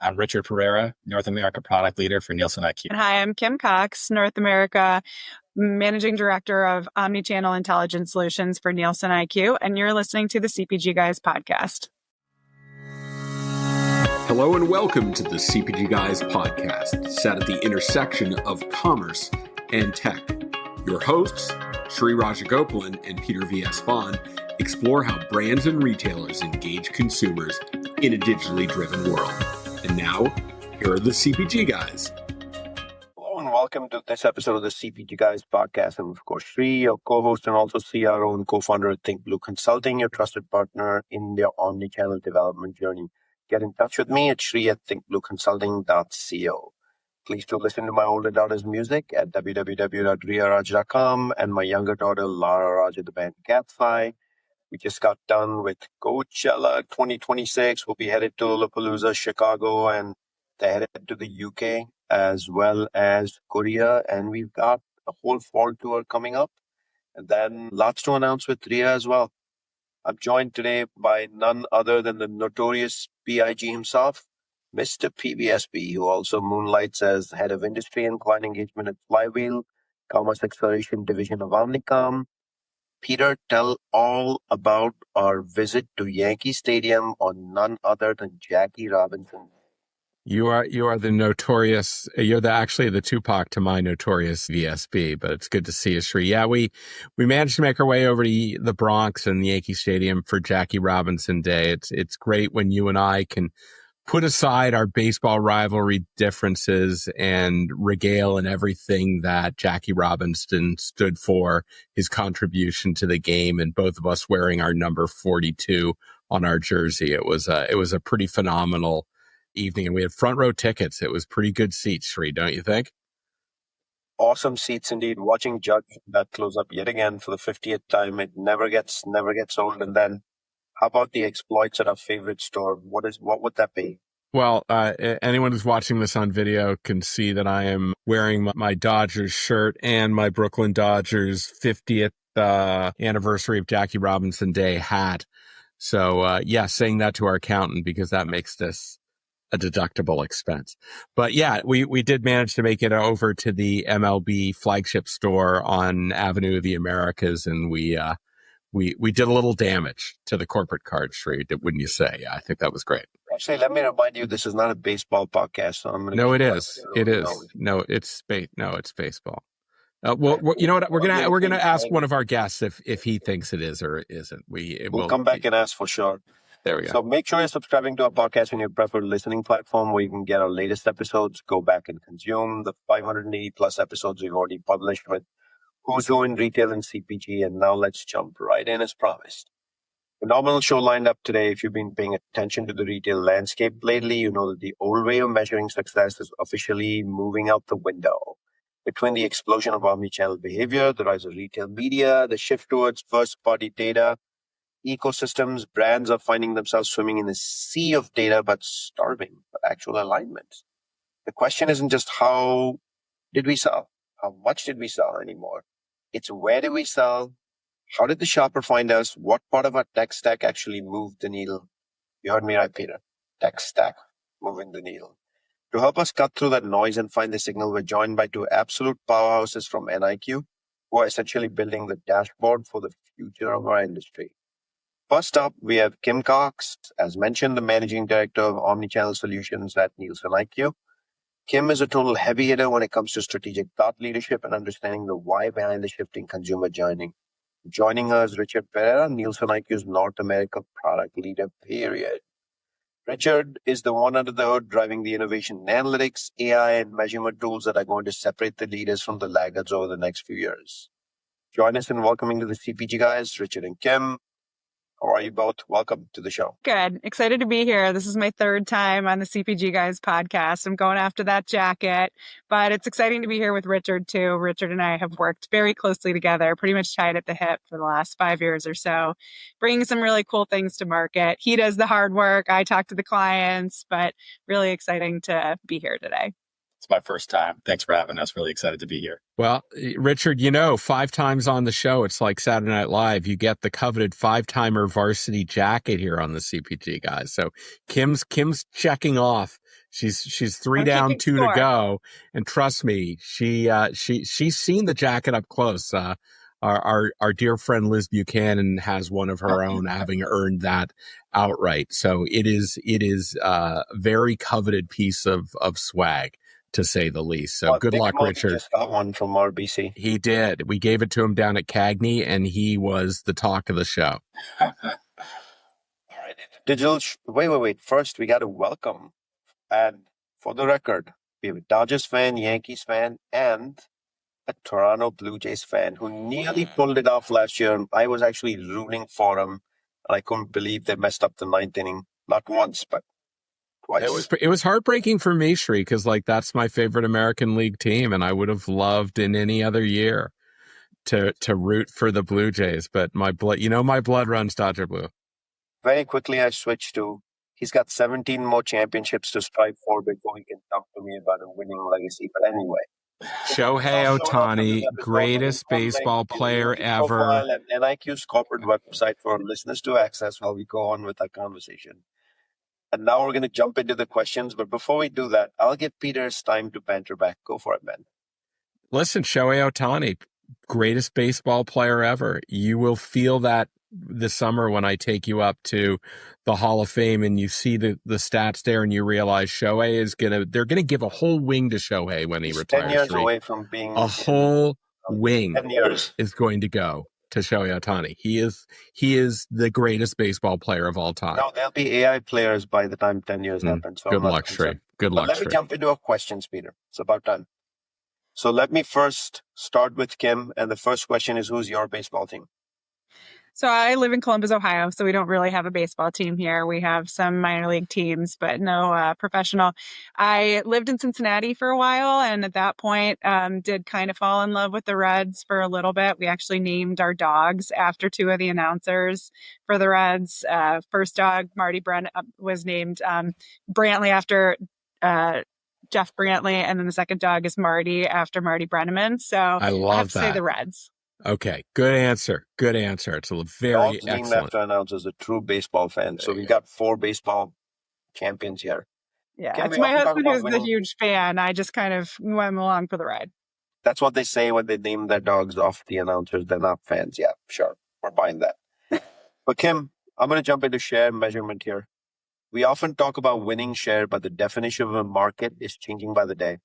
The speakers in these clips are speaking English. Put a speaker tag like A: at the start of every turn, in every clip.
A: I'm Richard Pereira, North America Product Leader for NielsenIQ.
B: And hi, I'm Kim Cox, North America Managing Director of Omnichannel Intelligence Solutions for NielsenIQ, and you're listening to the CPG Guys podcast.
C: Hello and welcome to the CPG Guys podcast, set at the intersection of commerce and tech. Your hosts, Sri Rajagopalan and Peter V.S. Vaughn, explore how brands and retailers engage consumers in a digitally driven world. And now, here are the CPG Guys.
D: Hello and welcome to this episode of the CPG Guys podcast. I'm, of course, Sri, your co-host and also CRO and co-founder at Think Blue Consulting, your trusted partner in their omnichannel development journey. Get in touch with me at sri@thinkblueconsulting.co. Please do listen to my older daughter's music at www.riaraj.com and my younger daughter, Lara Raj, at the band Catfly. We just got done with Coachella 2026. We'll be headed to Lollapalooza, Chicago, and they're headed to the UK as well as Korea. And we've got a whole fall tour coming up. And then lots to announce with Ria as well. I'm joined today by none other than the notorious PIG himself, Mr. PBSB, who also moonlights as Head of Industry and Client Engagement at Flywheel, Commerce Acceleration Division of Omnicom. Peter, tell all about our visit to Yankee Stadium on none other than Jackie Robinson.
A: You are the notorious, you're actually the Tupac to my notorious VSB, but it's good to see you, Sri. Yeah, we managed to make our way over to the Bronx and the Yankee Stadium for Jackie Robinson Day. It's great when you and I can put aside our baseball rivalry differences and regale in everything that Jackie Robinson stood for, his contribution to the game, and both of us wearing our number 42 on our jersey. It was a pretty phenomenal evening, and we had front row tickets. It was pretty good seats, Sri, don't you think?
D: Awesome seats indeed. Watching Judge that close up yet again for the 50th time. It never gets old. And then how about the exploits at our favorite store? What would that be?
A: Well, anyone who's watching this on video can see that I am wearing my Dodgers shirt and my Brooklyn Dodgers 50th anniversary of Jackie Robinson Day hat. So, saying that to our accountant because that makes this a deductible expense. But yeah, we did manage to make it over to the MLB flagship store on Avenue of the Americas, and we did a little damage to the corporate card, Sri, wouldn't you say? Yeah, I think that was great.
D: Actually, let me remind you, this is not a baseball podcast. So I'm
A: no, it is. It is. No, it's baseball. Well, you know what? We're gonna ask one of our guests if he thinks it is or it isn't. We'll
D: come back and ask for sure.
A: There we go.
D: So make sure you're subscribing to our podcast on your preferred listening platform where you can get our latest episodes. Go back and consume the 580 plus episodes we've already published with Who's Who in Retail and CPG. And now let's jump right in as promised. Phenomenal show lined up today. If you've been paying attention to the retail landscape lately, you know that the old way of measuring success is officially moving out the window. Between the explosion of omnichannel behavior, the rise of retail media, the shift towards first-party data, ecosystems, brands are finding themselves swimming in a sea of data but starving for actual alignment. The question isn't just how did we sell, how much did we sell anymore. It's where did we sell, how did the shopper find us, what part of our tech stack actually moved the needle. You heard me right, Peter. Tech stack moving the needle. To help us cut through that noise and find the signal, we're joined by two absolute powerhouses from NIQ who are essentially building the dashboard for the future of our industry. First up, we have Kim Cox, as mentioned, the Managing Director of Omnichannel Solutions at NielsenIQ. Kim is a total heavy hitter when it comes to strategic thought leadership and understanding the why behind the shifting consumer journey. Joining us is Richard Pereira, NielsenIQ's North America Product Leader, period. Richard is the one under the hood driving the innovation in analytics, AI, and measurement tools that are going to separate the leaders from the laggards over the next few years. Join us in welcoming to the CPG Guys, Richard and Kim. How are you both? Welcome to the show.
B: Good. Excited to be here. This is my third time on the CPG Guys podcast. I'm going after that jacket, but it's exciting to be here with Richard too. Richard and I have worked very closely together, pretty much tied at the hip for the last 5 years or so, bringing some really cool things to market. He does the hard work. I talk to the clients, but really exciting to be here today.
E: It's my first time. Thanks for having us. Really excited to be here.
A: Well, Richard, 5 times on the show, it's like Saturday Night Live. You get the coveted 5-timer varsity jacket here on the CPG Guys. So Kim's checking off. She's 3
B: I'm
A: down,
B: keeping
A: 2
B: score.
A: to go, and trust me, she's seen the jacket up close. Our dear friend Liz Buchanan has one of her own, having earned that outright. So it is a very coveted piece of swag, to say the least. So good luck, Richard.
D: Just got one from RBC.
A: He did. We gave it to him down at Cagney, and he was the talk of the show.
D: All right. Digital. Wait. First, we got to welcome, and for the record, we have a Dodgers fan, Yankees fan, and a Toronto Blue Jays fan who nearly pulled it off last year. I was actually rooting for him, and I couldn't believe they messed up the 9th inning. Not once, but twice.
A: It was heartbreaking for me, Shri, because that's my favorite American League team, and I would have loved in any other year to root for the Blue Jays. But my blood runs Dodger blue.
D: Very quickly, I switched to he's got 17 more championships to strive for before he can talk to me about a winning legacy. But anyway.
A: Shohei Ohtani, greatest baseball player ever.
D: And NielsenIQ's corporate website for listeners to access while we go on with our conversation. And now we're going to jump into the questions. But before we do that, I'll give Peter his time to banter back. Go for it, man.
A: Listen, Shohei Ohtani, greatest baseball player ever. You will feel that this summer when I take you up to the Hall of Fame and you see the stats there and you realize Shohei they're going to give a whole wing to Shohei when he retires.
D: 10 years away from being
A: a whole wing
D: 10 years
A: is going to go to Shohei Ohtani. He is the greatest baseball player of all time.
D: No, there'll be AI players by the time 10 years happen. So
A: good luck, Shri. Good luck,
D: Let me jump into our questions, Peter. It's about time. So let me first start with Kim. And the first question is, who's your baseball team?
B: So I live in Columbus, Ohio, so we don't really have a baseball team here. We have some minor league teams, but no professional. I lived in Cincinnati for a while, and at that point did kind of fall in love with the Reds for a little bit. We actually named our dogs after 2 of the announcers for the Reds. First dog, Marty Brent, was named Brantley after Jeff Brantley, and then the second dog is Marty after Marty Brenneman. So I have to say the Reds.
A: Okay, good answer. Good answer. It's a very
D: excellent. Named after announcers, a true baseball fan. So we got 4 baseball champions here.
B: Yeah, it's my husband who's the huge fan. I just kind of went along for the ride.
D: That's what they say when they name their dogs off the announcers. They're not fans. Yeah, sure. We're buying that. But Kim, I'm going to jump into share measurement here. We often talk about winning share, but the definition of a market is changing by the day.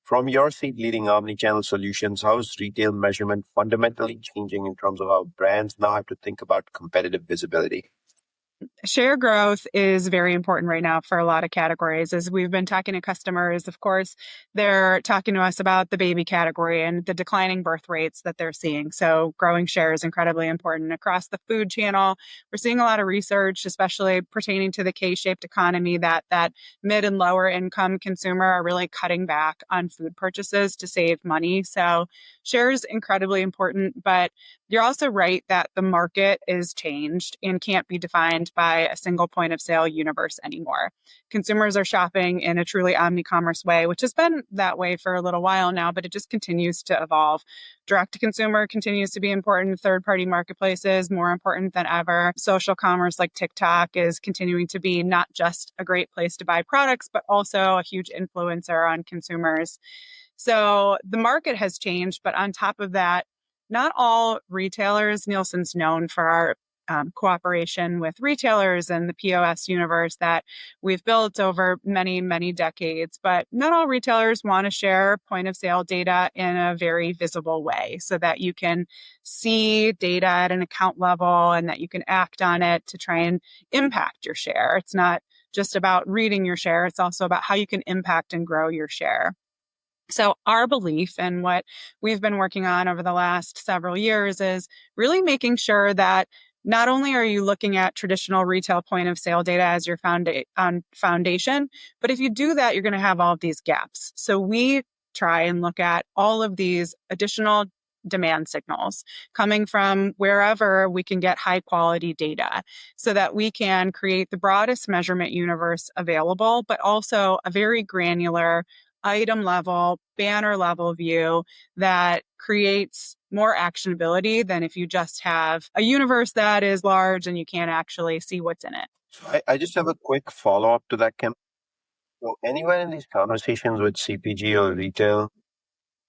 D: From your seat leading omnichannel solutions, how is retail measurement fundamentally changing in terms of how brands now have to think about competitive visibility?
B: Share growth is very important right now for a lot of categories. As we've been talking to customers, of course, they're talking to us about the baby category and the declining birth rates that they're seeing. So growing share is incredibly important. Across the food channel, we're seeing a lot of research, especially pertaining to the K-shaped economy, that mid and lower income consumer are really cutting back on food purchases to save money. So share is incredibly important, but you're also right that the market is changed and can't be defined by a single point of sale universe anymore. Consumers are shopping in a truly omni-commerce way, which has been that way for a little while now, but it just continues to evolve. Direct to consumer continues to be important. Third-party marketplaces, more important than ever. Social commerce like TikTok is continuing to be not just a great place to buy products, but also a huge influencer on consumers. So the market has changed, but on top of that, not all retailers, Nielsen's known for our cooperation with retailers and the POS universe that we've built over many, many decades, but not all retailers want to share point of sale data in a very visible way so that you can see data at an account level and that you can act on it to try and impact your share. It's not just about reading your share, it's also about how you can impact and grow your share. So our belief and what we've been working on over the last several years is really making sure that not only are you looking at traditional retail point of sale data as your foundation, but if you do that, you're going to have all of these gaps. So we try and look at all of these additional demand signals coming from wherever we can get high quality data so that we can create the broadest measurement universe available, but also a very granular item level, banner level view that creates more actionability than if you just have a universe that is large and you can't actually see what's in it.
D: I just have a quick follow-up to that, Kim. So anywhere in these conversations with CPG or retail,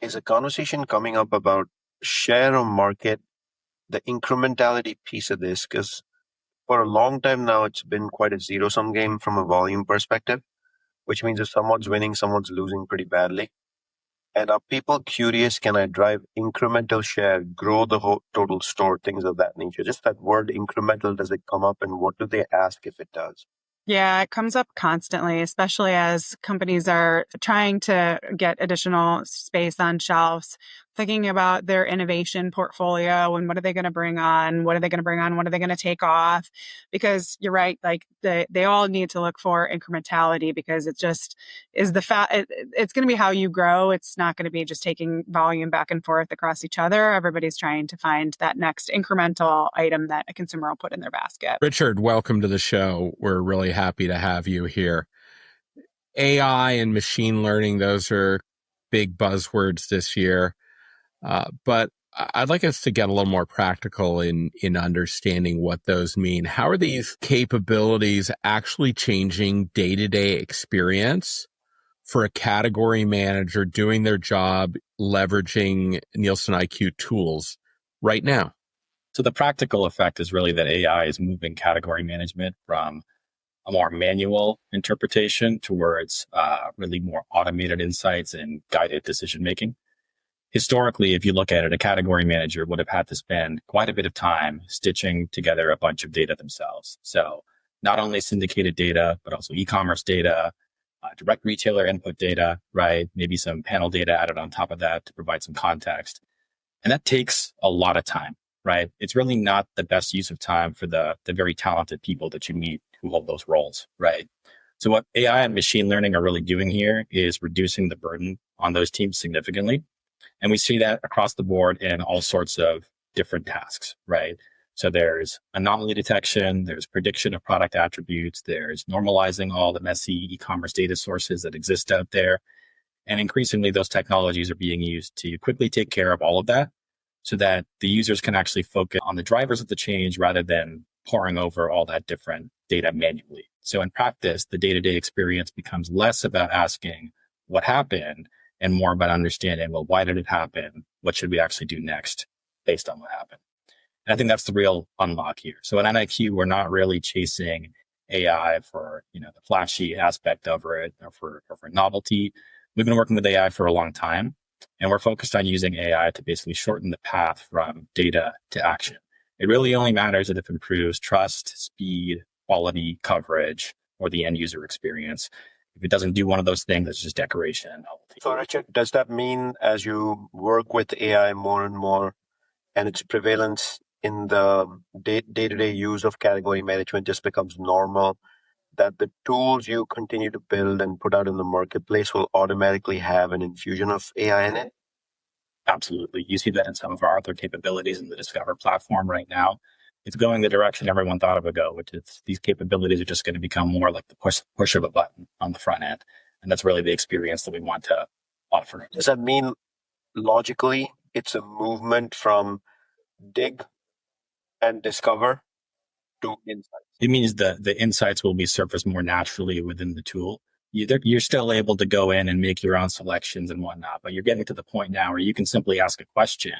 D: is a conversation coming up about share of market, the incrementality piece of this? Because for a long time now, it's been quite a zero-sum game from a volume perspective, which means if someone's winning, someone's losing pretty badly. And are people curious, can I drive incremental share, grow the whole total store, things of that nature? Just that word incremental, does it come up and what do they ask if it does?
B: Yeah, it comes up constantly, especially as companies are trying to get additional space on shelves, thinking about their innovation portfolio and what are they going to bring on? What are they going to bring on? What are they going to take off? Because you're right, like they all need to look for incrementality because it just is it's going to be how you grow. It's not going to be just taking volume back and forth across each other. Everybody's trying to find that next incremental item that a consumer will put in their basket.
A: Richard, welcome to the show. We're really happy to have you here. AI and machine learning, those are big buzzwords this year. But I'd like us to get a little more practical in understanding what those mean. How are these capabilities actually changing day-to-day experience for a category manager doing their job leveraging NielsenIQ tools right now?
E: So the practical effect is really that AI is moving category management from a more manual interpretation towards really more automated insights and guided decision making. Historically, if you look at it, a category manager would have had to spend quite a bit of time stitching together a bunch of data themselves. So not only syndicated data, but also e-commerce data, direct retailer input data, right? Maybe some panel data added on top of that to provide some context. And that takes a lot of time, right? It's really not the best use of time for the very talented people that you meet who hold those roles, right? So what AI and machine learning are really doing here is reducing the burden on those teams significantly. And we see that across the board in all sorts of different tasks, right? So there's anomaly detection, there's prediction of product attributes, there's normalizing all the messy e-commerce data sources that exist out there. And increasingly, those technologies are being used to quickly take care of all of that so that the users can actually focus on the drivers of the change rather than poring over all that different data manually. So in practice, the day-to-day experience becomes less about asking what happened and more about understanding, well, why did it happen? What should we actually do next based on what happened? And I think that's the real unlock here. So at NIQ, we're not really chasing AI for, the flashy aspect of it or for novelty. We've been working with AI for a long time, and we're focused on using AI to basically shorten the path from data to action. It really only matters if it improves trust, speed, quality, coverage, or the end user experience. If it doesn't do one of those things, it's just decoration and novelty.
D: So, Richard, does that mean as you work with AI more and more and its prevalence in the day-to-day use of category management just becomes normal, that the tools you continue to build and put out in the marketplace will automatically have an infusion of AI in it?
E: Absolutely. You see that in some of our other capabilities in the Discover platform right now. It's going the direction everyone thought it would go, which is these capabilities are just going to become more like the push of a button on the front end. And that's really the experience that we want to offer.
D: Does that mean logically it's a movement from dig and discover to insights?
E: It means the insights will be surfaced more naturally within the tool. You're still able to go in and make your own selections and whatnot, but you're getting to the point now where you can simply ask a question.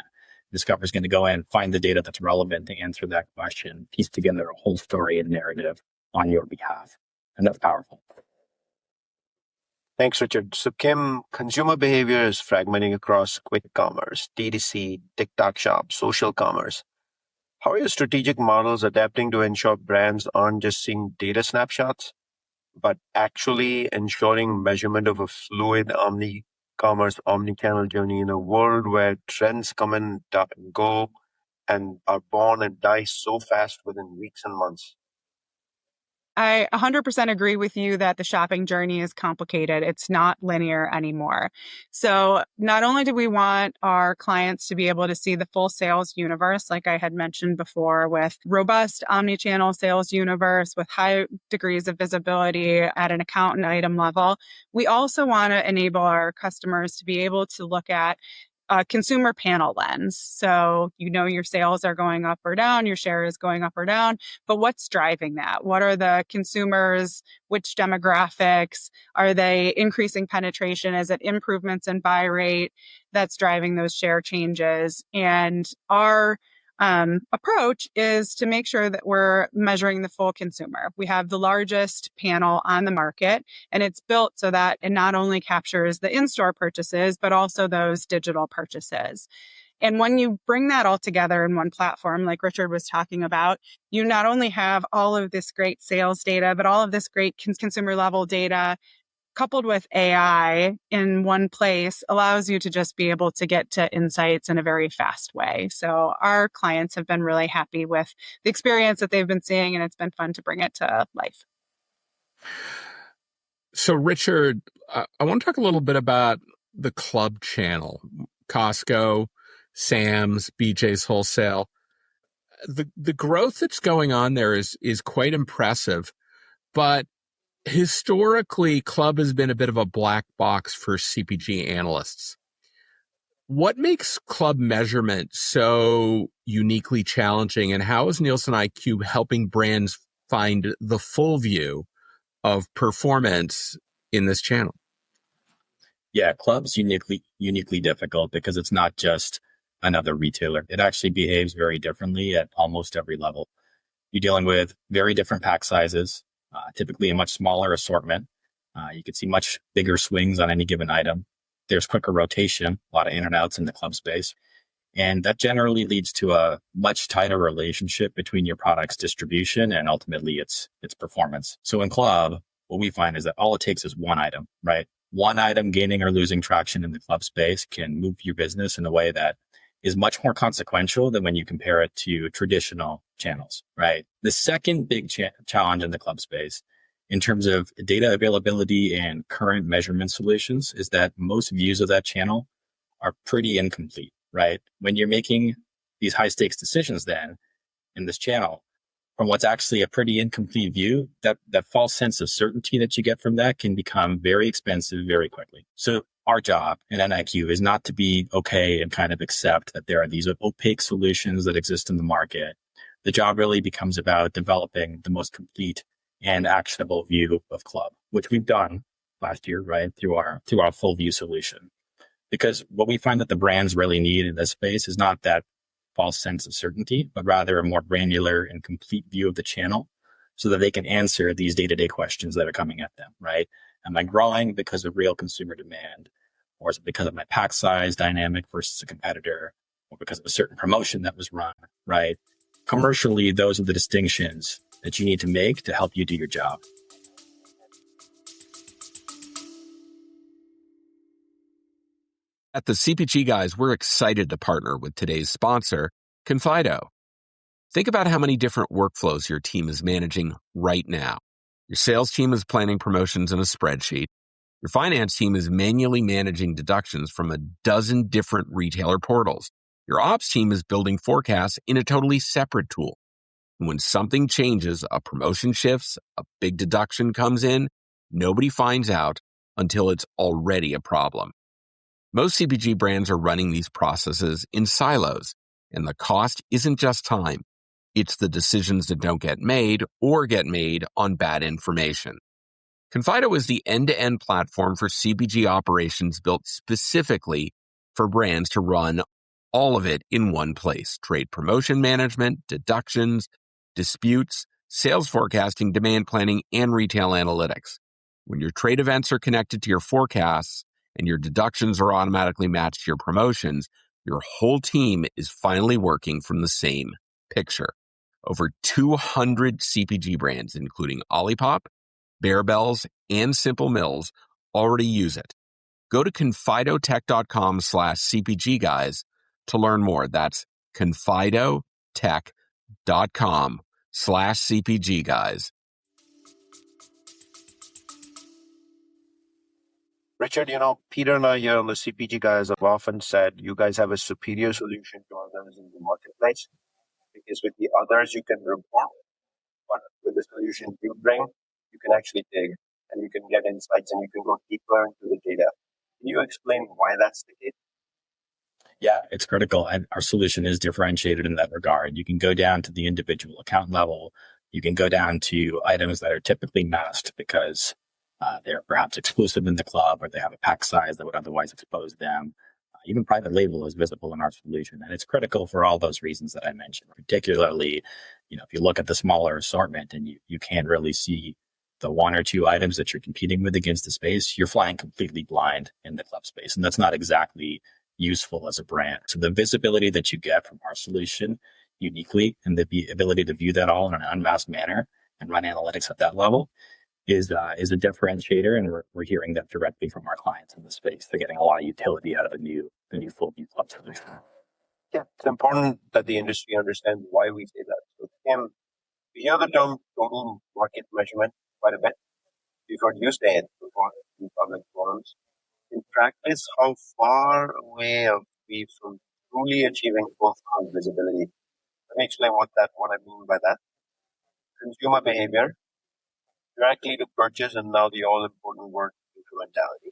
E: Discover is going to go in, find the data that's relevant to answer that question, piece together a whole story and narrative on your behalf. And that's powerful.
D: Thanks, Richard. So, Kim, consumer behavior is fragmenting across quick commerce, DTC, TikTok shop, social commerce. How are your strategic models adapting to ensure brands aren't just seeing data snapshots, but actually ensuring measurement of a fluid omni-commerce, omni-channel journey in a world where trends come and go and are born and die so fast within weeks and months?
B: I 100% agree with you that the shopping journey is complicated. It's not linear anymore. So not only do we want our clients to be able to see the full sales universe, like I had mentioned before, with robust omnichannel sales universe, with high degrees of visibility at an account and item level, we also want to enable our customers to be able to look at a consumer panel lens. So, your sales are going up or down, your share is going up or down, but what's driving that? What are the consumers? Which demographics? Are they increasing penetration? Is it improvements in buy rate that's driving those share changes? And our approach is to make sure that we're measuring the full consumer. We have the largest panel on the market, and it's built so that it not only captures the in-store purchases, but also those digital purchases. And when you bring that all together in one platform, like Richard was talking about, you not only have all of this great sales data, but all of this great consumer level data coupled with AI in one place allows you to just be able to get to insights in a very fast way. So our clients have been really happy with the experience that they've been seeing, and it's been fun to bring it to life.
A: So Richard, I want to talk a little bit about the club channel, Costco, Sam's, BJ's Wholesale. The growth that's going on there is quite impressive, but historically, club has been a bit of a black box for CPG analysts. What makes club measurement so uniquely challenging, and how is NielsenIQ helping brands find the full view of performance in this channel?
E: Yeah, club's uniquely difficult because it's not just another retailer. It actually behaves very differently at almost every level. You're dealing with very different pack sizes, typically a much smaller assortment. You can see much bigger swings on any given item. There's quicker rotation, a lot of in and outs in the club space. And that generally leads to a much tighter relationship between your product's distribution and ultimately its performance. So in club, what we find is that all it takes is one item, right? One item gaining or losing traction in the club space can move your business in a way that is much more consequential than when you compare it to traditional channels, right? The second big challenge in the club space in terms of data availability and current measurement solutions is that most views of that channel are pretty incomplete, right? When you're making these high stakes decisions then in this channel, from what's actually a pretty incomplete view, that false sense of certainty that you get from that can become very expensive very quickly. So our job in NIQ is not to be okay and kind of accept that there are these opaque solutions that exist in the market. The job really becomes about developing the most complete and actionable view of club, which we've done last year, right, through our full view solution. Because what we find that the brands really need in this space is not that false sense of certainty, but rather a more granular and complete view of the channel so that they can answer these day-to-day questions that are coming at them, right? Am I growing because of real consumer demand? Or is it because of my pack size dynamic versus a competitor? Or because of a certain promotion that was run, right? Commercially, those are the distinctions that you need to make to help you do your job.
A: At the CPG Guys, we're excited to partner with today's sponsor, Confido. Think about how many different workflows your team is managing right now. Your sales team is planning promotions in a spreadsheet. Your finance team is manually managing deductions from a dozen different retailer portals. Your ops team is building forecasts in a totally separate tool. And when something changes, a promotion shifts, a big deduction comes in, nobody finds out until it's already a problem. Most CPG brands are running these processes in silos, and the cost isn't just time. It's the decisions that don't get made or get made on bad information. Confido is the end-to-end platform for CPG operations built specifically for brands to run all of it in one place. Trade promotion management, deductions, disputes, sales forecasting, demand planning, and retail analytics. When your trade events are connected to your forecasts and your deductions are automatically matched to your promotions, your whole team is finally working from the same picture. Over 200 CPG brands, including Olipop, Bear Bells, and Simple Mills, already use it. Go to confidotech.com/CPG Guys to learn more. That's confidotech.com/CPG Guys.
D: Richard, Peter and I here on the CPG Guys have often said you guys have a superior solution to others in the marketplace because with the others you can report, but with the solution you bring, you can actually dig and you can get insights and you can go deeper into the data. Can you explain why that's the case?
E: Yeah, it's critical. And our solution is differentiated in that regard. You can go down to the individual account level. You can go down to items that are typically masked because they're perhaps exclusive in the club or they have a pack size that would otherwise expose them. Even private label is visible in our solution. And it's critical for all those reasons that I mentioned, particularly, if you look at the smaller assortment and you can't really see the one or two items that you're competing with against the space, you're flying completely blind in the club space. And that's not exactly useful as a brand. So the visibility that you get from our solution uniquely and the ability to view that all in an unmasked manner and run analytics at that level is a differentiator. And we're hearing that directly from our clients in the space. They're getting a lot of utility out of the new full view club solution.
D: Yeah, it's important that the industry understands why we say that. So, Kim, we hear the term total market measurement quite a bit. We've heard you say it before in public forums. In practice, how far away are we from truly achieving full visibility? Let me explain what I mean by that. Consumer behavior, directly to purchase, and now the all-important word, incrementality.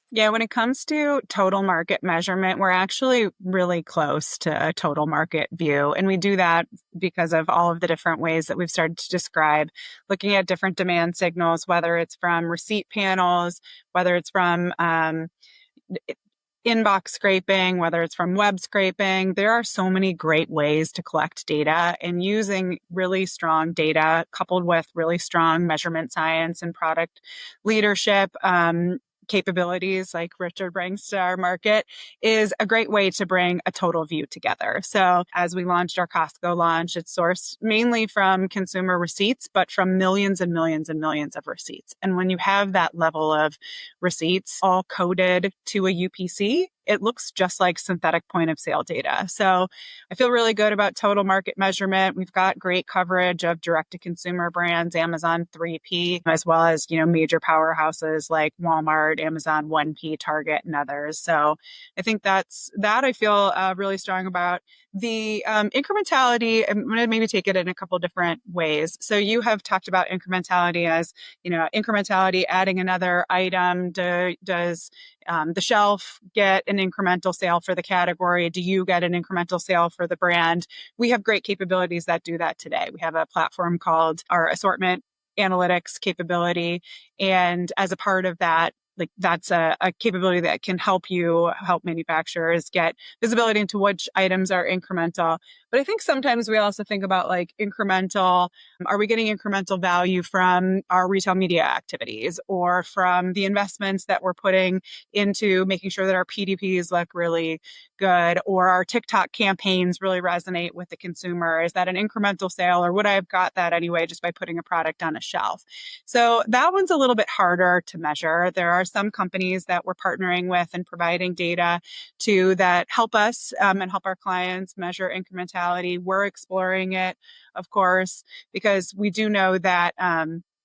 B: Yeah, when it comes to total market measurement, we're actually really close to a total market view. And we do that because of all of the different ways that we've started to describe, looking at different demand signals, whether it's from receipt panels, whether it's from inbox scraping, whether it's from web scraping. There are so many great ways to collect data, and using really strong data coupled with really strong measurement science and product leadership capabilities like Richard brings to our market is a great way to bring a total view together. So as we launched our Costco launch, it's sourced mainly from consumer receipts, but from millions and millions and millions of receipts. And when you have that level of receipts all coded to a UPC, it looks just like synthetic point of sale data. So I feel really good about total market measurement. We've got great coverage of direct to consumer brands, Amazon 3P, as well as, major powerhouses like Walmart, Amazon 1P, Target, and others. So I think that I feel really strong about. The incrementality, I'm going to maybe take it in a couple different ways. So you have talked about incrementality as, incrementality, adding another item. Does the shelf get an incremental sale for the category? Do you get an incremental sale for the brand? We have great capabilities that do that today. We have a platform called our assortment analytics capability. And as a part of that, that's a capability that can help manufacturers get visibility into which items are incremental. But I think sometimes we also think about incremental, are we getting incremental value from our retail media activities or from the investments that we're putting into making sure that our PDPs look really good or our TikTok campaigns really resonate with the consumer? Is that an incremental sale or would I have got that anyway just by putting a product on a shelf? So that one's a little bit harder to measure. There are some companies that we're partnering with and providing data to that help us and help our clients measure incrementality. We're exploring it, of course, because we do know that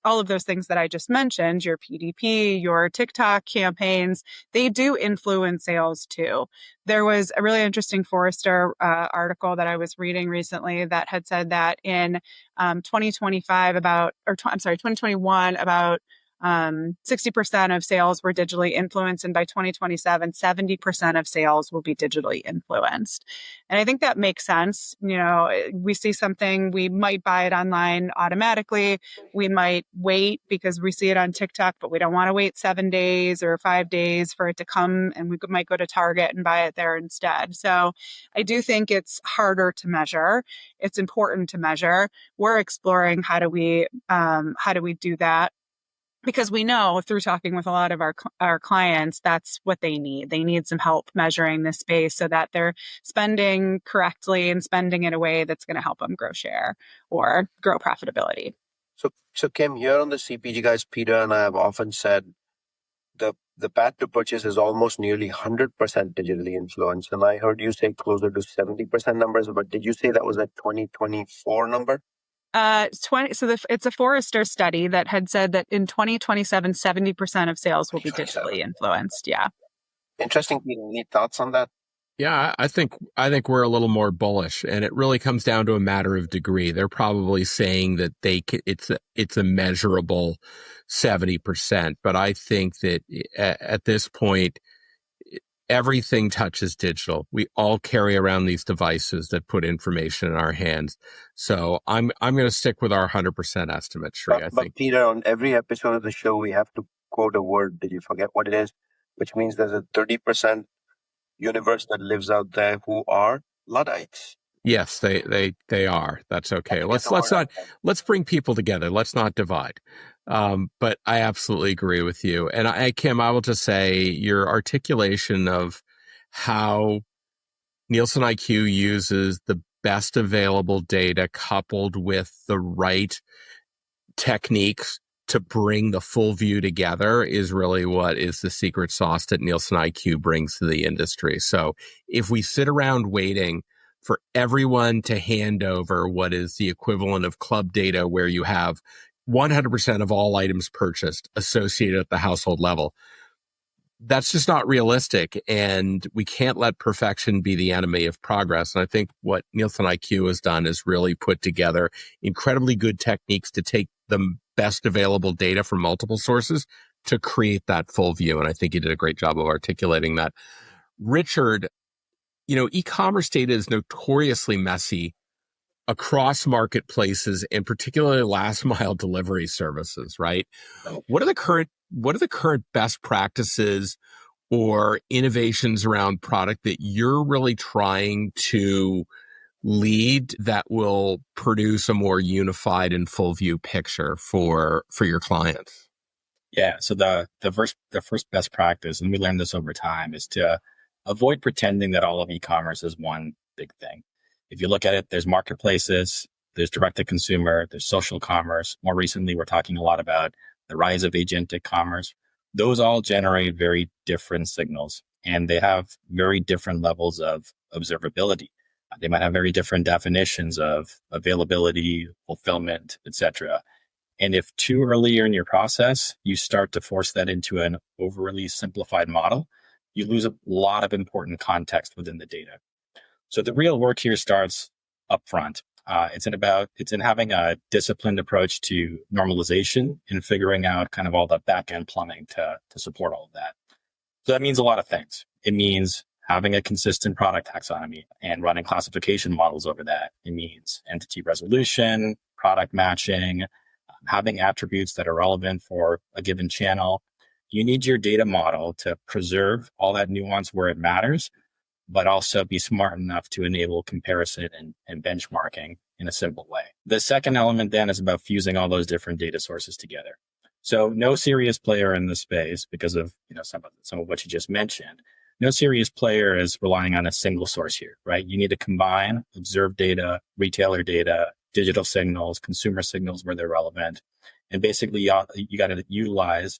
B: all of those things that I just mentioned, your PDP, your TikTok campaigns, they do influence sales too. There was a really interesting Forrester article that I was reading recently that had said that in 2021, about 60% of sales were digitally influenced. And by 2027, 70% of sales will be digitally influenced. And I think that makes sense. We see something, we might buy it online automatically. We might wait because we see it on TikTok, but we don't want to wait 7 days or 5 days for it to come. And we might go to Target and buy it there instead. So I do think it's harder to measure. It's important to measure. We're exploring how do we do that? Because we know through talking with a lot of our clients, that's what they need. They need some help measuring this space so that they're spending correctly and spending in a way that's going to help them grow share or grow profitability.
D: So Kim, here on the CPG Guys, Peter and I have often said the path to purchase is almost nearly 100% digitally influenced. And I heard you say closer to 70% numbers, but did you say that was a 2024 number?
B: It's a Forrester study that had said that in 2027, 70% of sales will be digitally influenced. Yeah.
D: Interesting. Any thoughts on that?
A: Yeah, I think we're a little more bullish, and it really comes down to a matter of degree. They're probably saying that it's a measurable 70%, but I think that at this point, everything touches digital. We all carry around these devices that put information in our hands. So I'm going to stick with our 100% estimate, Sri. I think.
D: But Peter, on every episode of the show, we have to quote a word. Did you forget what it is? Which means there's a 30% universe that lives out there who are Luddites.
A: Yes, they are. That's okay. Let's bring people together. Let's not divide. But I absolutely agree with you. And Kim, I will just say your articulation of how Nielsen IQ uses the best available data coupled with the right techniques to bring the full view together is really what is the secret sauce that Nielsen IQ brings to the industry. So if we sit around waiting for everyone to hand over what is the equivalent of club data where you have 100% of all items purchased associated at the household level, that's just not realistic. And we can't let perfection be the enemy of progress. And I think what Nielsen IQ has done is really put together incredibly good techniques to take the best available data from multiple sources to create that full view. And I think you did a great job of articulating that. Richard, e-commerce data is notoriously messy across marketplaces and particularly last mile delivery services, right? What are the current best practices or innovations around product that you're really trying to lead that will produce a more unified and full view picture for your clients?
E: Yeah. So the first best practice, and we learned this over time, is to avoid pretending that all of e-commerce is one big thing. If you look at it, there's marketplaces, there's direct to consumer, there's social commerce. More recently, we're talking a lot about the rise of agentic commerce. Those all generate very different signals, and they have very different levels of observability. They might have very different definitions of availability, fulfillment, etc. And if too earlier in your process, you start to force that into an overly simplified model, you lose a lot of important context within the data. So the real work here starts up front. It's in having a disciplined approach to normalization and figuring out kind of all the back end plumbing to support all of that. So that means a lot of things. It means having a consistent product taxonomy and running classification models over that. It means entity resolution, product matching, having attributes that are relevant for a given channel. You need your data model to preserve all that nuance where it matters, but also be smart enough to enable comparison and benchmarking in a simple way. The second element then is about fusing all those different data sources together. So no serious player in the space, because of some of what you just mentioned, no serious player is relying on a single source here, right? You need to combine observed data, retailer data, digital signals, consumer signals where they're relevant. And basically you got to utilize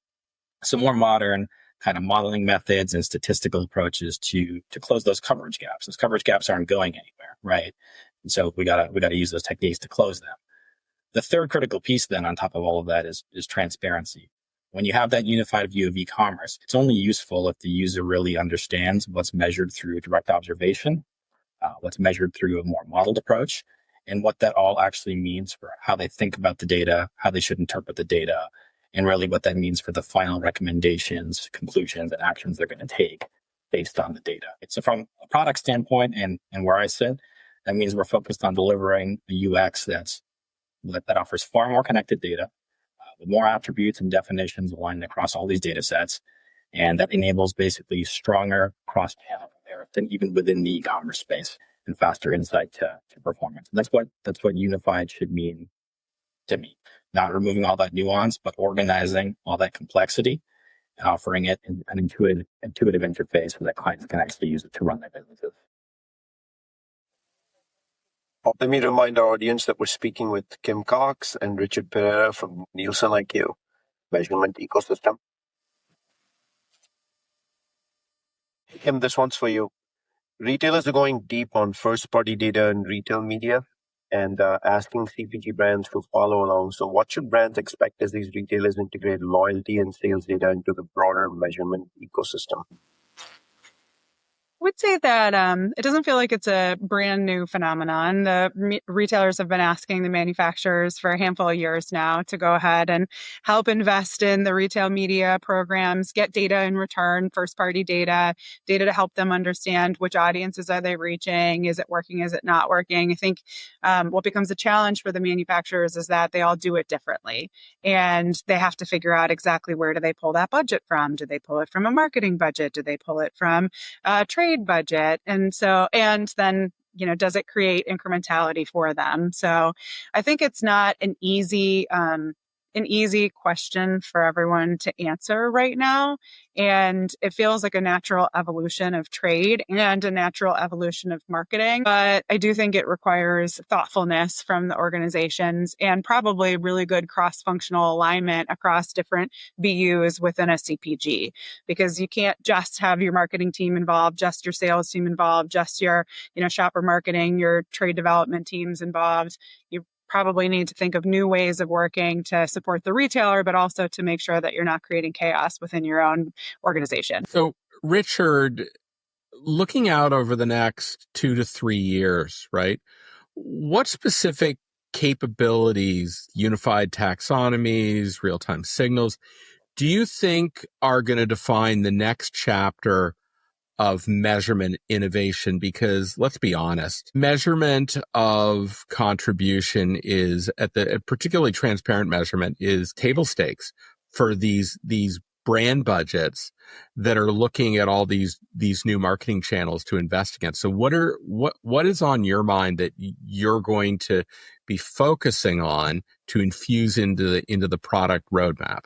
E: some more modern kind of modeling methods and statistical approaches to close those coverage gaps. Those coverage gaps aren't going anywhere, right? And so we gotta use those techniques to close them. The third critical piece then on top of all of that is transparency. When you have that unified view of e-commerce, it's only useful if the user really understands what's measured through direct observation, what's measured through a more modeled approach, and what that all actually means for how they think about the data, how they should interpret the data, and really what that means for the final recommendations, conclusions, and actions they're going to take based on the data. So from a product standpoint and where I sit, that means we're focused on delivering a UX that offers far more connected data, with more attributes and definitions aligned across all these data sets. And that enables basically stronger cross-channel comparison, even within the e-commerce space, and faster insight to performance. And that's what unified should mean to me. Not removing all that nuance, but organizing all that complexity and offering it in an intuitive interface so that clients can actually use it to run their businesses.
D: Let me remind our audience that we're speaking with Kim Cox and Richard Pereira from Nielsen IQ, Measurement Ecosystem. Kim, this one's for you. Retailers are going deep on first-party data and retail media, and asking CPG brands to follow along. So what should brands expect as these retailers integrate loyalty and sales data into the broader measurement ecosystem?
B: I would say that it doesn't feel like it's a brand new phenomenon. The retailers have been asking the manufacturers for a handful of years now to go ahead and help invest in the retail media programs, get data in return, first-party data to help them understand which audiences are they reaching, is it working, is it not working. I think what becomes a challenge for the manufacturers is that they all do it differently, and they have to figure out exactly where do they pull that budget from. Do they pull it from a marketing budget? Do they pull it from trade budget? And then, does it create incrementality for them? So I think it's not an easy question for everyone to answer right now. And it feels like a natural evolution of trade and a natural evolution of marketing. But I do think it requires thoughtfulness from the organizations and probably really good cross-functional alignment across different BUs within a CPG, because you can't just have your marketing team involved, just your sales team involved, just your, shopper marketing, your trade development teams involved. You probably need to think of new ways of working to support the retailer, but also to make sure that you're not creating chaos within your own organization.
A: So, Richard, looking out over the next 2 to 3 years, right? What specific capabilities, unified taxonomies, real-time signals, do you think are going to define the next chapter of measurement innovation? Because let's be honest, measurement of contribution is particularly transparent measurement is table stakes for these brand budgets that are looking at all these new marketing channels to invest against. So what is on your mind that you're going to be focusing on to infuse into the product roadmap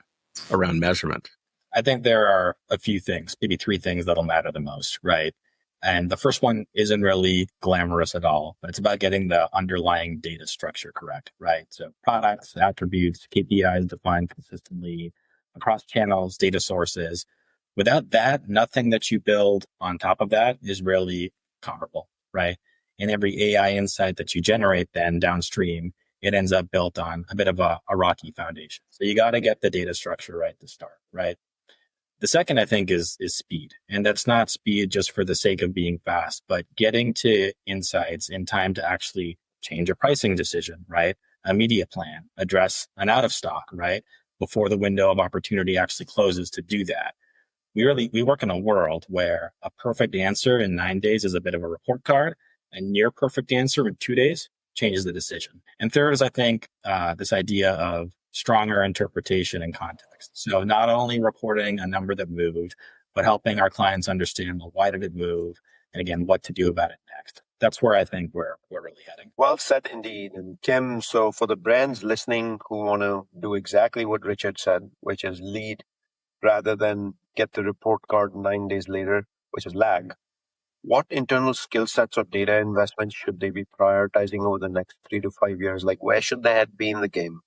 A: around measurement?
E: I think there are a few things, maybe 3 things that'll matter the most, right? And the first one isn't really glamorous at all, but it's about getting the underlying data structure correct, right? So products, attributes, KPIs defined consistently across channels, data sources. Without that, nothing that you build on top of that is really comparable, right? And every AI insight that you generate then downstream, it ends up built on a bit of a rocky foundation. So you got to get the data structure right to start, right? The second, I think, is speed. And that's not speed just for the sake of being fast, but getting to insights in time to actually change a pricing decision, right? A media plan, address an out of stock, right? Before the window of opportunity actually closes to do that. We work in a world where a perfect answer in 9 days is a bit of a report card. A near perfect answer in 2 days changes the decision. And third is, I think, this idea of stronger interpretation and context. So not only reporting a number that moved, but helping our clients understand, well, why did it move? And again, what to do about it next. That's where I think we're really heading.
D: Well said indeed. And Kim, so for the brands listening who want to do exactly what Richard said, which is lead rather than get the report card 9 days later, which is lag, what internal skill sets or data investments should they be prioritizing over the next 3 to 5 years? Like, where should they be in the game?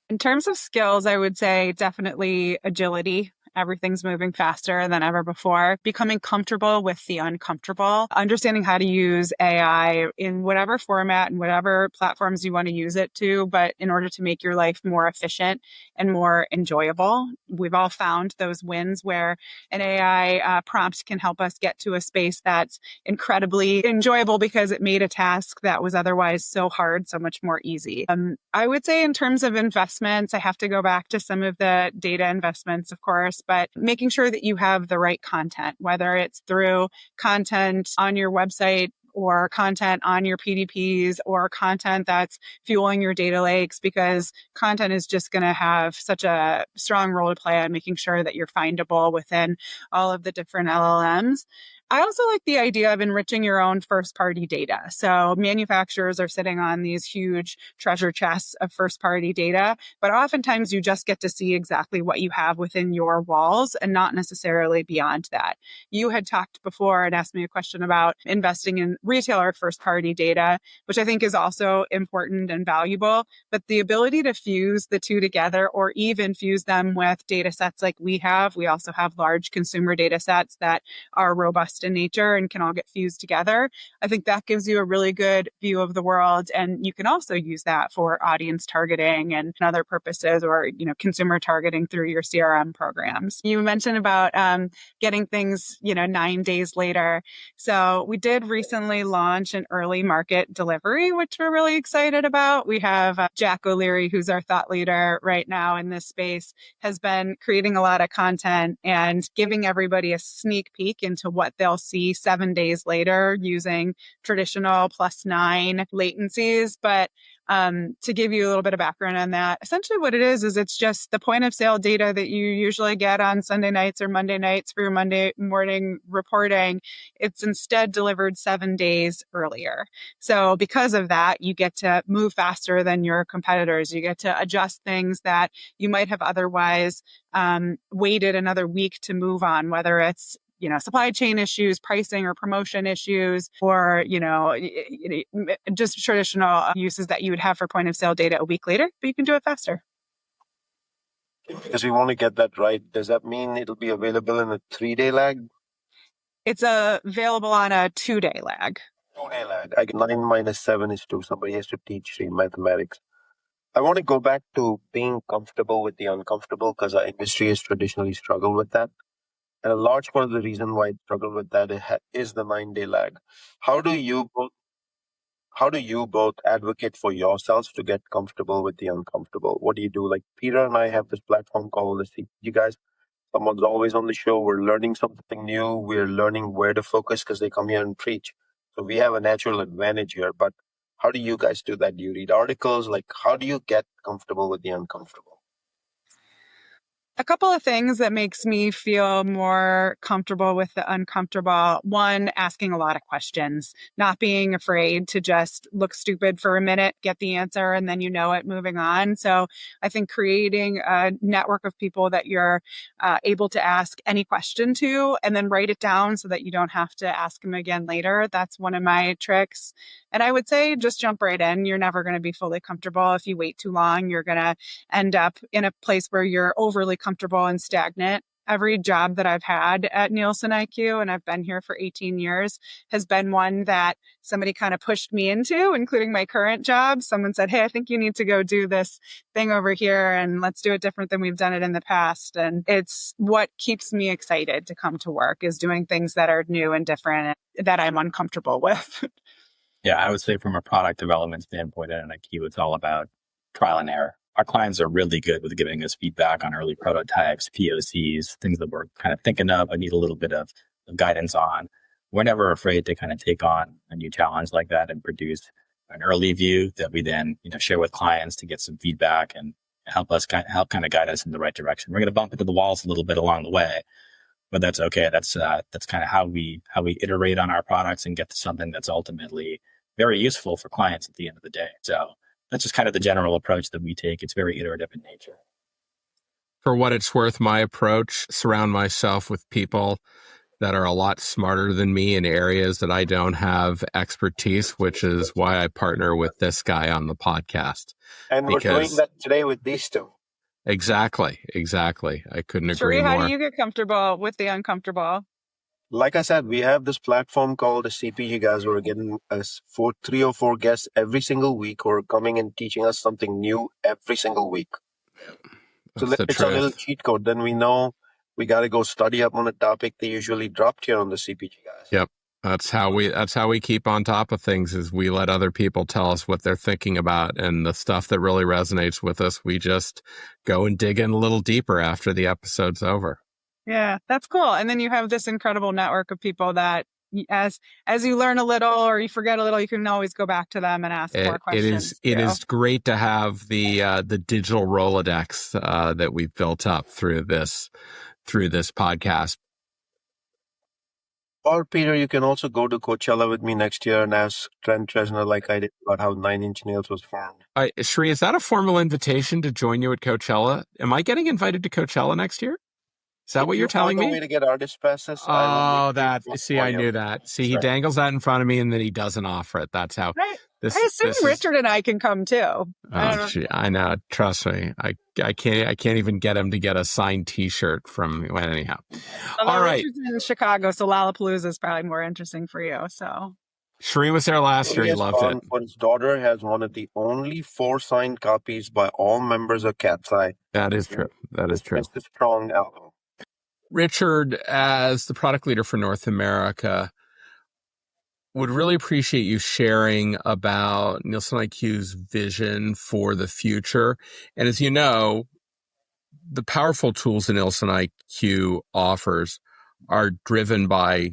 B: In terms of skills, I would say definitely agility. Everything's moving faster than ever before. Becoming comfortable with the uncomfortable, understanding how to use AI in whatever format and whatever platforms you want to use it to, but in order to make your life more efficient and more enjoyable. We've all found those wins where an AI prompt can help us get to a space that's incredibly enjoyable because it made a task that was otherwise so hard so much more easy. I would say in terms of investments, I have to go back to some of the data investments, of course, but making sure that you have the right content, whether it's through content on your website or content on your PDPs or content that's fueling your data lakes, because content is just going to have such a strong role to play on making sure that you're findable within all of the different LLMs. I also like the idea of enriching your own first-party data. So manufacturers are sitting on these huge treasure chests of first-party data, but oftentimes you just get to see exactly what you have within your walls and not necessarily beyond that. You had talked before and asked me a question about investing in retailer first-party data, which I think is also important and valuable, but the ability to fuse the two together or even fuse them with data sets like we have. We also have large consumer data sets that are robust biased in nature and can all get fused together. I think that gives you a really good view of the world. And you can also use that for audience targeting and other purposes, or, consumer targeting through your CRM programs. You mentioned about getting things, 9 days later. So we did recently launch an early market delivery, which we're really excited about. We have Jack O'Leary, who's our thought leader right now in this space, has been creating a lot of content and giving everybody a sneak peek into what they'll see 7 days later using traditional +9 latencies. But to give you a little bit of background on that, essentially what it is it's just the point of sale data that you usually get on Sunday nights or Monday nights for your Monday morning reporting. It's instead delivered 7 days earlier. So because of that, you get to move faster than your competitors. You get to adjust things that you might have otherwise waited another week to move on, whether it's supply chain issues, pricing or promotion issues, or, just traditional uses that you would have for point of sale data a week later, but you can do it faster.
D: Because we want to get that right. Does that mean it'll be available in a 3-day lag?
B: It's available on a 2-day lag.
D: 2-day lag. 9 minus 7 is 2. Somebody has to teach mathematics. I want to go back to being comfortable with the uncomfortable, because our industry has traditionally struggled with that. And a large part of the reason why it struggled with that is the 9-day lag. How do you both advocate for yourselves to get comfortable with the uncomfortable? What do you do? Like Peter and I have this platform called the CPG Guys. Someone's always on the show. We're learning something new. We're learning where to focus because they come here and preach. So we have a natural advantage here. But how do you guys do that? Do you read articles? Like, how do you get comfortable with the uncomfortable?
B: A couple of things that makes me feel more comfortable with the uncomfortable. One, asking a lot of questions, not being afraid to just look stupid for a minute, get the answer, and then it, moving on. So I think creating a network of people that you're able to ask any question to, and then write it down so that you don't have to ask them again later. That's one of my tricks. And I would say just jump right in. You're never going to be fully comfortable. If you wait too long, you're going to end up in a place where you're overly comfortable and stagnant. Every job that I've had at NielsenIQ, and I've been here for 18 years, has been one that somebody kind of pushed me into, including my current job. Someone said, hey, I think you need to go do this thing over here, and let's do it different than we've done it in the past. And it's what keeps me excited to come to work, is doing things that are new and different that I'm uncomfortable with.
E: Yeah, I would say from a product development standpoint at NIQ, it's all about trial and error. Our clients are really good with giving us feedback on early prototypes, POCs, things that we're kind of thinking of, I need a little bit of guidance on. We're never afraid to kind of take on a new challenge like that and produce an early view that we then share with clients to get some feedback and help kind of guide us in the right direction. We're going to bump into the walls a little bit along the way, but that's okay. That's kind of how we iterate on our products and get to something that's ultimately very useful for clients at the end of the day. So that's just kind of the general approach that we take. It's very iterative in nature.
A: For what it's worth, my approach, surround myself with people that are a lot smarter than me in areas that I don't have expertise, which is why I partner with this guy on the podcast.
D: And we're doing that today with these two.
A: Exactly. I couldn't agree more.
B: How do you get comfortable with the uncomfortable?
D: Like I said, we have this platform called the CPG Guys. We're getting us 3 or 4 guests every single week who are coming and teaching us something new every single week. So it's a little cheat code. Then we know we got to go study up on a topic they usually dropped here on the CPG Guys.
A: Yep. That's how we keep on top of things, is we let other people tell us what they're thinking about, and the stuff that really resonates with us, we just go and dig in a little deeper after the episode's over.
B: Yeah, that's cool. And then you have this incredible network of people that as you learn a little or you forget a little, you can always go back to them and ask more questions.
A: It is great to have the digital Rolodex that we've built up through this podcast.
D: Or Peter, you can also go to Coachella with me next year and ask Trent Reznor, like I did, about how 9 Inch Nails was formed.
A: Shri, is that a formal invitation to join you at Coachella? Am I getting invited to Coachella next year? Is that what you're telling
D: Find a
A: me?
D: way to get artist passes.
A: Oh, I knew that. See, he
E: Right.
A: dangles that in front of me and then he doesn't offer it. That's how
B: I
A: this
B: assume
A: is.
B: Richard and I can come too.
A: I know. Trust me. I can't even get him to get a signed T-shirt from. Well, anyhow.
B: Although
A: All right.
B: Richard's in Chicago, so Lollapalooza is probably more interesting for you. So
A: Sheree was there last year. He loved it.
D: For his daughter has one of the only 4 signed copies by all members of Cat's Eye.
A: That is true. That is true.
D: It's a strong album.
A: Richard, as the product leader for North America, would really appreciate you sharing about NielsenIQ's vision for the future. And as you know, the powerful tools that NielsenIQ offers are driven by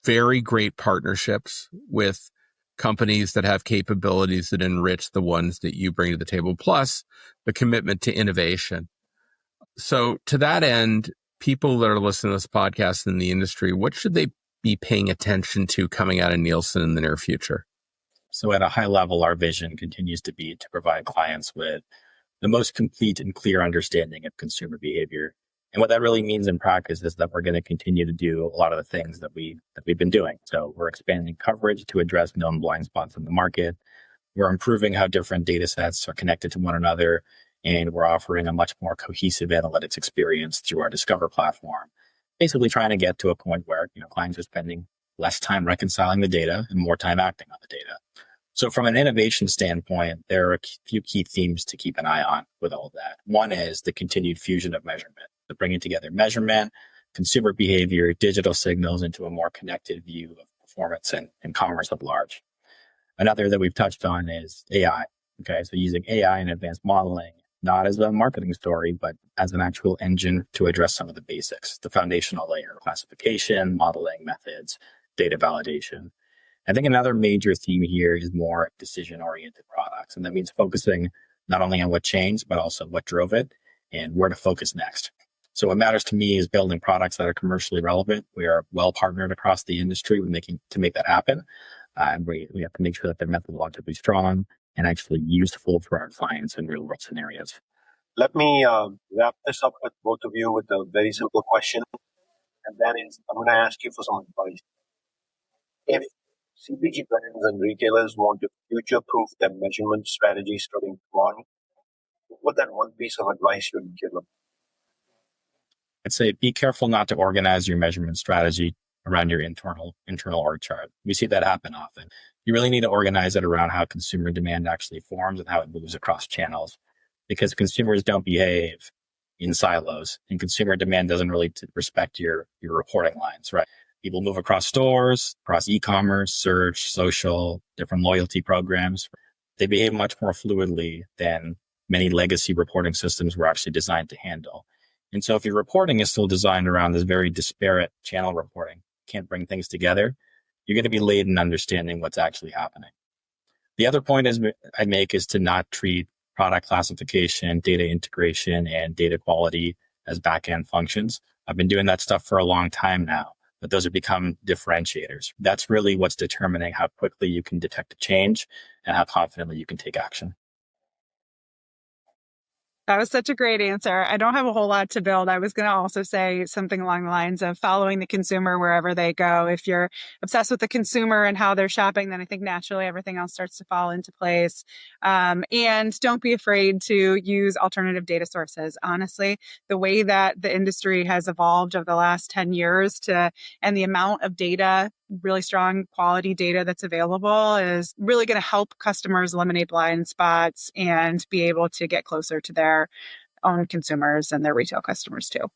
A: very great partnerships with companies that have capabilities that enrich the ones that you bring to the table, plus the commitment to innovation. So to that end, people that are listening to this podcast in the industry, what should they be paying attention to coming out of Nielsen in the near future?
E: So at a high level, our vision continues to be to provide clients with the most complete and clear understanding of consumer behavior. And what that really means in practice is that we're going to continue to do a lot of the things that we've been doing. So we're expanding coverage to address known blind spots in the market. We're improving how different data sets are connected to one another. And we're offering a much more cohesive analytics experience through our Discover platform. Basically trying to get to a point where, clients are spending less time reconciling the data and more time acting on the data. So from an innovation standpoint, there are a few key themes to keep an eye on with all of that. One is the continued fusion of measurement, the bringing together measurement, consumer behavior, digital signals into a more connected view of performance and commerce at large. Another that we've touched on is AI. Okay, so using AI and advanced modeling, not as a marketing story, but as an actual engine to address some of the basics, the foundational layer, classification, modeling methods, data validation. I think another major theme here is more decision-oriented products. And that means focusing not only on what changed, but also what drove it and where to focus next. So what matters to me is building products that are commercially relevant. We are well partnered across the industry to make that happen. And we have to make sure that they're methodologically strong and actually useful for our clients in real world scenarios.
D: Let me wrap this up with both of you with a very simple question. And that is, I'm going to ask you for some advice. If CPG brands and retailers want to future-proof their measurement strategy starting tomorrow, what that one piece of advice you would give them?
E: I'd say be careful not to organize your measurement strategy around your internal org chart. We see that happen often. You really need to organize it around how consumer demand actually forms and how it moves across channels, because consumers don't behave in silos, and consumer demand doesn't really respect your reporting lines, right? People move across stores, across e-commerce, search, social, different loyalty programs. They behave much more fluidly than many legacy reporting systems were actually designed to handle. And so if your reporting is still designed around this very disparate channel reporting, can't bring things together, you're going to be late in understanding what's actually happening. The other point I make is to not treat product classification, data integration, and data quality as back-end functions. I've been doing that stuff for a long time now, but those have become differentiators. That's really what's determining how quickly you can detect a change and how confidently you can take action.
B: That was such a great answer. I don't have a whole lot to build. I was going to also say something along the lines of following the consumer wherever they go. If you're obsessed with the consumer and how they're shopping, then I think naturally everything else starts to fall into place. And don't be afraid to use alternative data sources. Honestly, the way that the industry has evolved over the last 10 years and the amount of data, really strong quality data that's available, is really going to help customers eliminate blind spots and be able to get closer to their own consumers and their retail customers too.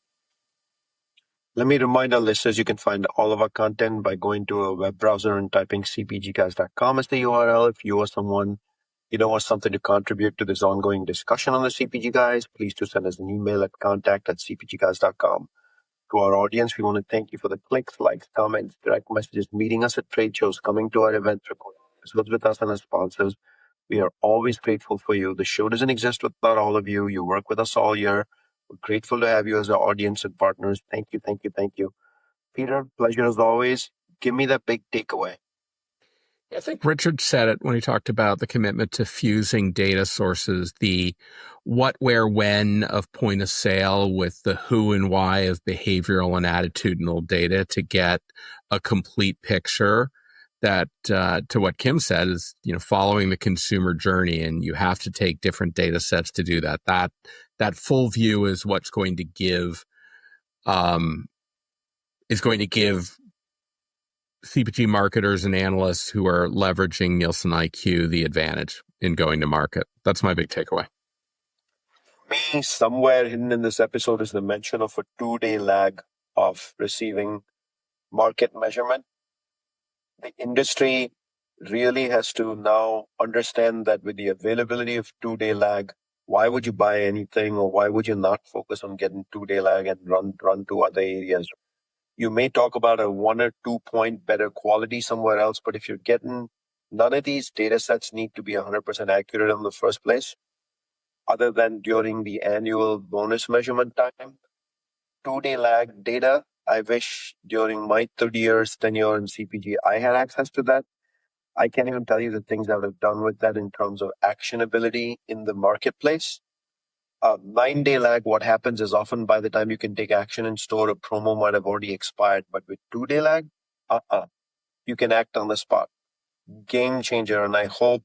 D: Let me remind our listeners you can find all of our content by going to a web browser and typing cpgguys.com as the URL. If you or someone want something to contribute to this ongoing discussion on the CPG Guys, please do send us an email at contact@cpgguys.com. To our audience, we want to thank you for the clicks, likes, comments, direct messages, meeting us at trade shows, coming to our events, recording episodes with us and our sponsors. We are always grateful for you. The show doesn't exist without all of you. You work with us all year. We're grateful to have you as our audience and partners. Thank you, thank you, thank you. Peter, pleasure as always. Give me that big takeaway.
A: I think Richard said it when he talked about the commitment to fusing data sources, the what, where, when of point of sale with the who and why of behavioral and attitudinal data to get a complete picture that, to what Kim said, is, following the consumer journey, and you have to take different data sets to do that. That full view is what's going to give, CPG marketers and analysts who are leveraging Nielsen IQ the advantage in going to market. That's my big takeaway.
D: Me, somewhere hidden in this episode is the mention of a 2-day lag of receiving market measurement. The industry really has to now understand that with the availability of 2-day lag, why would you buy anything, or why would you not focus on getting 2-day lag and run to other areas? You may talk about a 1 or 2 point better quality somewhere else, but if you're getting, none of these data sets need to be 100% accurate in the first place, other than during the annual bonus measurement time. 2-day lag data, I wish during my 30 years tenure in CPG, I had access to that. I can't even tell you the things I would have done with that in terms of actionability in the marketplace. 9-day lag, what happens is often by the time you can take action in store, a promo might have already expired. But with 2-day lag, you can act on the spot. Game changer. And I hope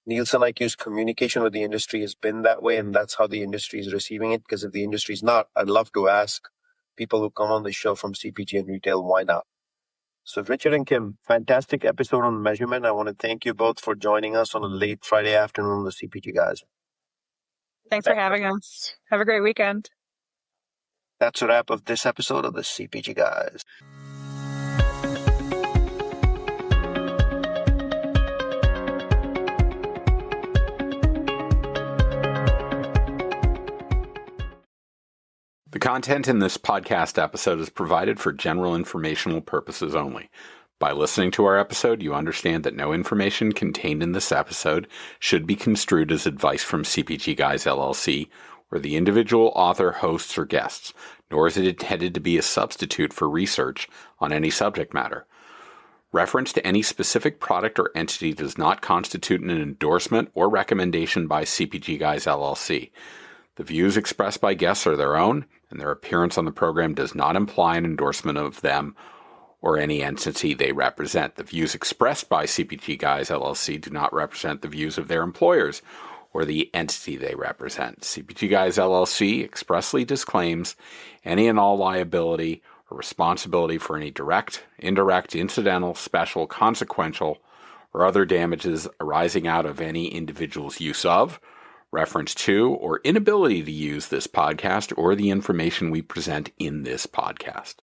D: Nielsen IQ's communication with the industry has been that way, and that's how the industry is receiving it. Because if the industry is not, I'd love to ask people who come on the show from CPG and retail, why not? So Richard and Kim, fantastic episode on measurement. I want to thank you both for joining us on a late Friday afternoon on the CPG Guys.
B: Thanks for having us. Have a great weekend.
D: That's a wrap of this episode of the CPG Guys.
C: The content in this podcast episode is provided for general informational purposes only. By listening to our episode, you understand that no information contained in this episode should be construed as advice from CPG Guys LLC or the individual author, hosts, or guests, nor is it intended to be a substitute for research on any subject matter. Reference to any specific product or entity does not constitute an endorsement or recommendation by CPG Guys LLC. The views expressed by guests are their own, and their appearance on the program does not imply an endorsement of them or any entity they represent. The views expressed by CPG Guys LLC do not represent the views of their employers or the entity they represent. CPG Guys LLC expressly disclaims any and all liability or responsibility for any direct, indirect, incidental, special, consequential, or other damages arising out of any individual's use of, reference to, or inability to use this podcast or the information we present in this podcast.